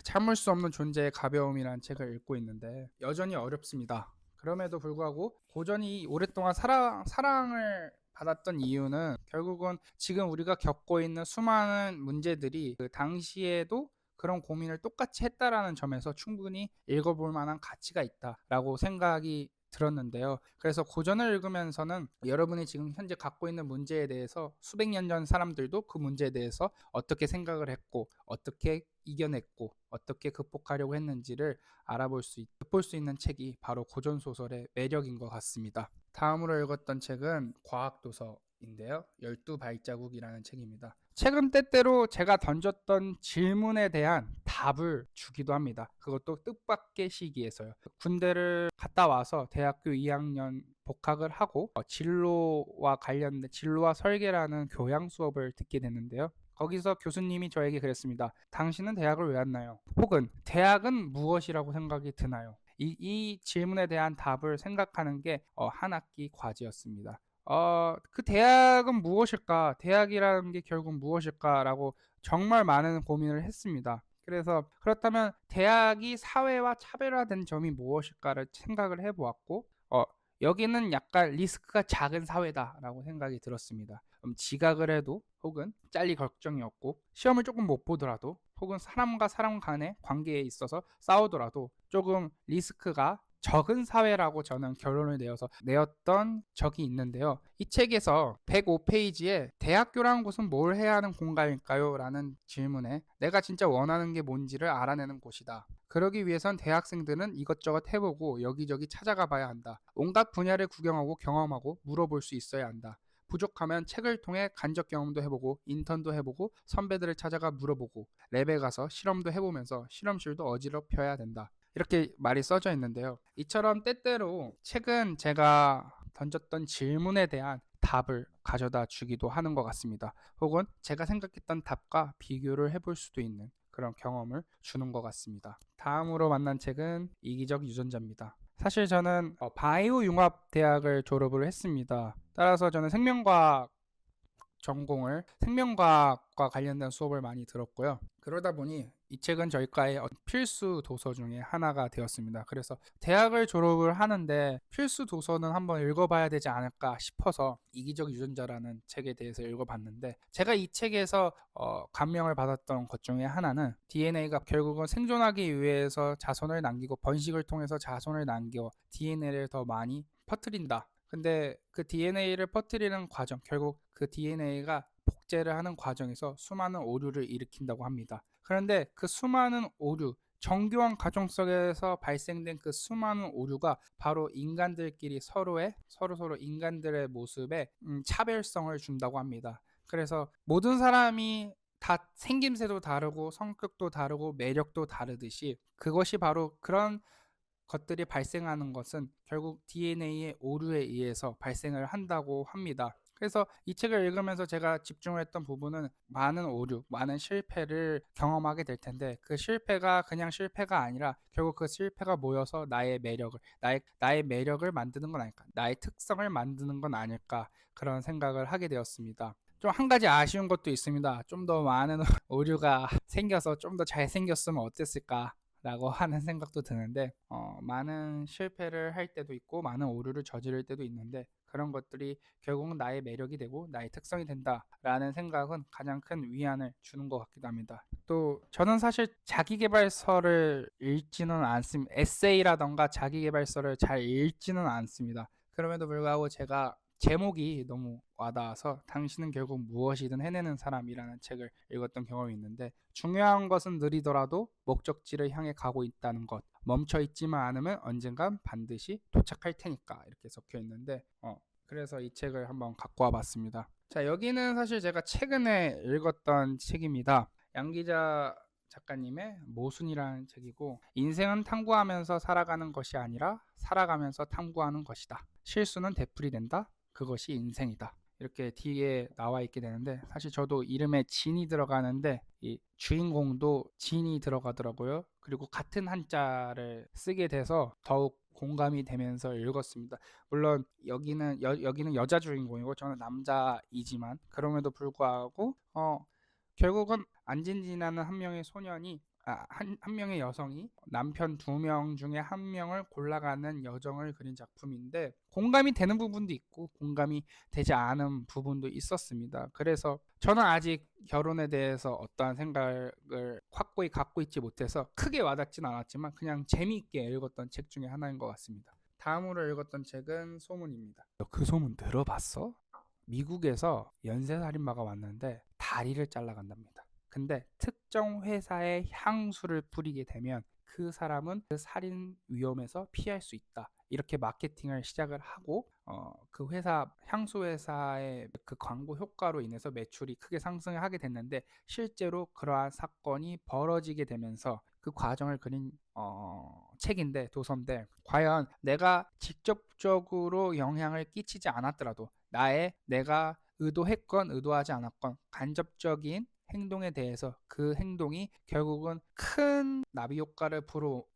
참을 수 없는 존재의 가벼움이라는 책을 읽고 있는데 여전히 어렵습니다. 그럼에도 불구하고 고전이 오랫동안 사랑을 받았던 이유는 결국은 지금 우리가 겪고 있는 수많은 문제들이 그 당시에도 그런 고민을 똑같이 했다라는 점에서 충분히 읽어볼 만한 가치가 있다라고 생각이 들었는데요. 그래서 고전을 읽으면서는 여러분이 지금 현재 갖고 있는 문제에 대해서 수백 년 전 사람들도 그 문제에 대해서 어떻게 생각을 했고 어떻게 이겨냈고 어떻게 극복하려고 했는지를 볼 수 있는 책이 바로 고전 소설의 매력인 것 같습니다. 다음으로 읽었던 책은 과학도서인데요. 12발자국이라는 책입니다. 책은 때때로 제가 던졌던 질문에 대한 답을 주기도 합니다. 그것도 뜻밖의 시기에서요. 군대를 갔다 와서 대학교 2학년 복학을 하고 진로와 관련된 진로와 설계라는 교양 수업을 듣게 됐는데요. 거기서 교수님이 저에게 그랬습니다. 당신은 대학을 왜 왔나요? 혹은 대학은 무엇이라고 생각이 드나요? 이 질문에 대한 답을 생각하는 게 한 학기 과제였습니다. 그 대학은 무엇일까? 대학이라는 게 결국 무엇일까라고 정말 많은 고민을 했습니다. 그래서 그렇다면 대학이 사회와 차별화된 점이 무엇일까를 생각을 해보았고, 여기는 약간 리스크가 작은 사회다라고 생각이 들었습니다. 지각을 해도 혹은 잘릴 걱정이 없고 시험을 조금 못 보더라도 혹은 사람과 사람 간의 관계에 있어서 싸우더라도 조금 리스크가 적은 사회라고 저는 결론을 내었던 적이 있는데요. 이 책에서 105페이지에 대학교라는 곳은 뭘 해야 하는 공간일까요? 라는 질문에 내가 진짜 원하는 게 뭔지를 알아내는 곳이다. 그러기 위해선 대학생들은 이것저것 해보고 여기저기 찾아가 봐야 한다. 온갖 분야를 구경하고 경험하고 물어볼 수 있어야 한다. 부족하면 책을 통해 간접 경험도 해보고 인턴도 해보고 선배들을 찾아가 물어보고 랩에 가서 실험도 해보면서 실험실도 어지럽혀야 된다. 이렇게 말이 써져 있는데요. 이처럼 때때로 책은 제가 던졌던 질문에 대한 답을 가져다 주기도 하는 것 같습니다. 혹은 제가 생각했던 답과 비교를 해볼 수도 있는 그런 경험을 주는 것 같습니다. 다음으로 만난 책은 이기적 유전자입니다. 사실 저는 바이오 융합 대학을 졸업을 했습니다. 따라서 저는 생명과학과 관련된 수업을 많이 들었고요. 그러다 보니 이 책은 저희과의 필수 도서 중에 하나가 되었습니다. 그래서 대학을 졸업을 하는데 필수 도서는 한번 읽어봐야 되지 않을까 싶어서 이기적 유전자라는 책에 대해서 읽어봤는데 제가 이 책에서 감명을 받았던 것 중에 하나는 DNA가 결국은 생존하기 위해서 자손을 남기고 번식을 통해서 자손을 남겨 DNA를 더 많이 퍼뜨린다. 근데 그 DNA를 퍼뜨리는 과정, 결국 그 DNA가 복제를 하는 과정에서 수많은 오류를 일으킨다고 합니다. 그런데 그 수많은 오류, 정교한 과정 속에서 발생된 그 수많은 오류가 바로 인간들끼리 서로 인간들의 모습에 차별성을 준다고 합니다. 그래서 모든 사람이 다 생김새도 다르고 성격도 다르고 매력도 다르듯이 그것이 바로 그런 것들이 발생하는 것은 결국 DNA의 오류에 의해서 발생을 한다고 합니다. 그래서 이 책을 읽으면서 제가 집중을 했던 부분은 많은 오류, 많은 실패를 경험하게 될 텐데 그 실패가 그냥 실패가 아니라 결국 그 실패가 모여서 나의 매력을 만드는 건 아닐까, 나의 특성을 만드는 건 아닐까 그런 생각을 하게 되었습니다. 좀 한 가지 아쉬운 것도 있습니다. 좀 더 많은 오류가 생겨서 좀 더 잘생겼으면 어땠을까 라고 하는 생각도 드는데 많은 실패를 할 때도 있고 많은 오류를 저지를 때도 있는데 그런 것들이 결국은 나의 매력이 되고 나의 특성이 된다라는 생각은 가장 큰 위안을 주는 것 같기도 합니다. 또 저는 사실 자기계발서를 읽지는 않습니다. 에세이라던가 자기계발서를 잘 읽지는 않습니다. 그럼에도 불구하고 제가 제목이 너무 와닿아서 당신은 결국 무엇이든 해내는 사람이라는 책을 읽었던 경험이 있는데 중요한 것은 느리더라도 목적지를 향해 가고 있다는 것, 멈춰 있지만 않으면 언젠간 반드시 도착할 테니까 이렇게 적혀 있는데 그래서 이 책을 한번 갖고 와봤습니다. 자, 여기는 사실 제가 최근에 읽었던 책입니다. 양기자 작가님의 모순이라는 책이고 인생은 탐구하면서 살아가는 것이 아니라 살아가면서 탐구하는 것이다. 실수는 되풀이된다. 그것이 인생이다. 이렇게 뒤에 나와 있게 되는데 사실 저도 이름에 진이 들어가는데 이 주인공도 진이 들어가더라고요. 그리고 같은 한자를 쓰게 돼서 더욱 공감이 되면서 읽었습니다. 물론 여기는 여자 주인공이고 저는 남자이지만 그럼에도 불구하고 결국은 안진진이라는 한 명의 소년이 한 명의 여성이 남편 2명 중에 한 명을 골라가는 여정을 그린 작품인데 공감이 되는 부분도 있고 공감이 되지 않은 부분도 있었습니다. 그래서 저는 아직 결혼에 대해서 어떠한 생각을 확고히 갖고 있지 못해서 크게 와닿진 않았지만 그냥 재미있게 읽었던 책 중에 하나인 것 같습니다. 다음으로 읽었던 책은 소문입니다. 너 그 소문 들어봤어? 미국에서 연쇄살인마가 왔는데 다리를 잘라간답니다. 근데 특정 회사의 향수를 뿌리게 되면 그 사람은 그 살인 위험에서 피할 수 있다. 이렇게 마케팅을 시작을 하고 그 회사 향수 회사의 그 광고 효과로 인해서 매출이 크게 상승을 하게 됐는데 실제로 그러한 사건이 벌어지게 되면서 그 과정을 그린 책인데 도서인데 과연 내가 직접적으로 영향을 끼치지 않았더라도 내가 의도했건 의도하지 않았건 간접적인 행동에 대해서 그 행동이 결국은 큰 나비 효과를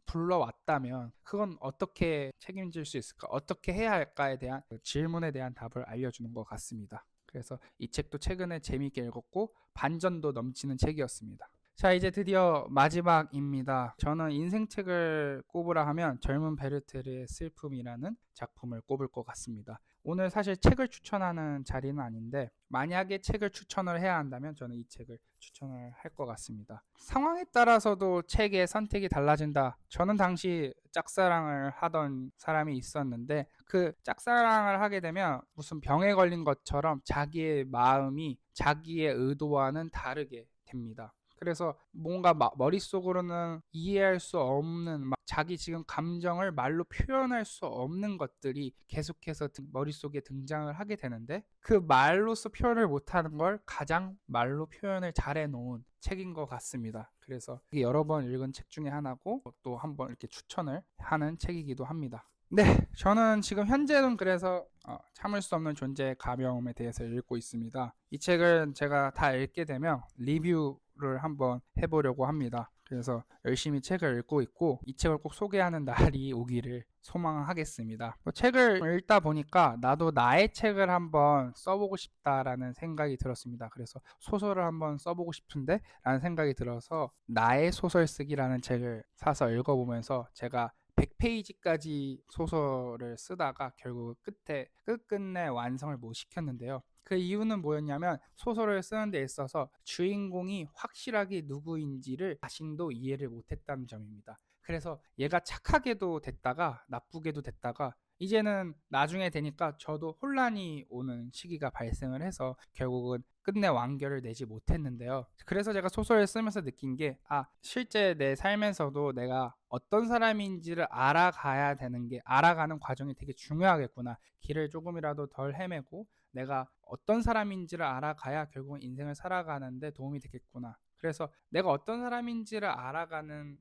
불러왔다면 그건 어떻게 책임질 수 있을까? 어떻게 해야 할까에 대한 그 질문에 대한 답을 알려주는 것 같습니다. 그래서 이 책도 최근에 재미있게 읽었고 반전도 넘치는 책이었습니다. 자, 이제 드디어 마지막입니다. 저는 인생책을 꼽으라 하면 젊은 베르테르의 슬픔이라는 작품을 꼽을 것 같습니다. 오늘 사실 책을 추천하는 자리는 아닌데 만약에 책을 추천을 해야 한다면 저는 이 책을 추천을 할 것 같습니다. 상황에 따라서도 책의 선택이 달라진다. 저는 당시 짝사랑을 하던 사람이 있었는데 그 짝사랑을 하게 되면 무슨 병에 걸린 것처럼 자기의 마음이 자기의 의도와는 다르게 됩니다. 그래서 뭔가 머릿속으로는 이해할 수 없는 자기 지금 감정을 말로 표현할 수 없는 것들이 계속해서 머릿속에 등장을 하게 되는데 그 말로서 표현을 못하는 걸 가장 말로 표현을 잘해 놓은 책인 것 같습니다. 그래서 여러 번 읽은 책 중에 하나고 또 한번 이렇게 추천을 하는 책이기도 합니다. 네, 저는 지금 현재는 그래서 참을 수 없는 존재의 가벼움에 대해서 읽고 있습니다. 이 책을 제가 다 읽게 되면 리뷰를 한번 해보려고 합니다. 그래서 열심히 책을 읽고 있고 이 책을 꼭 소개하는 날이 오기를 소망하겠습니다. 책을 읽다 보니까 나도 나의 책을 한번 써보고 싶다라는 생각이 들었습니다. 그래서 소설을 한번 써보고 싶은데 라는 생각이 들어서 나의 소설 쓰기라는 책을 사서 읽어보면서 제가 100페이지까지 소설을 쓰다가 결국 끝끝내 완성을 못 시켰는데요. 그 이유는 뭐였냐면 소설을 쓰는 데 있어서 주인공이 확실하게 누구인지를 자신도 이해를 못했다는 점입니다. 그래서 얘가 착하게도 됐다가 나쁘게도 됐다가 이제는 나중에 되니까 저도 혼란이 오는 시기가 발생을 해서 결국은 끝내 완결을 내지 못했는데요. 그래서 제가 소설을 쓰면서 느낀 게 실제 내 삶에서도 내가 어떤 사람인지를 알아가는 과정이 되게 중요하겠구나. 길을 조금이라도 덜 헤매고 내가 어떤 사람인지를 알아가야 결국은 인생을 살아가는데 도움이 되겠구나. 그래서 내가 어떤 사람인지를 알아가는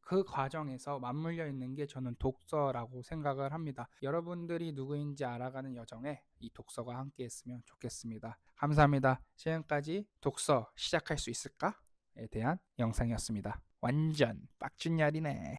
그 과정에서 맞물려 있는 게 저는 독서라고 생각을 합니다. 여러분들이 누구인지 알아가는 여정에 이 독서가 함께 했으면 좋겠습니다. 감사합니다. 지금까지 독서 시작할 수 있을까?에 대한 영상이었습니다. 완전 빡준 날이네.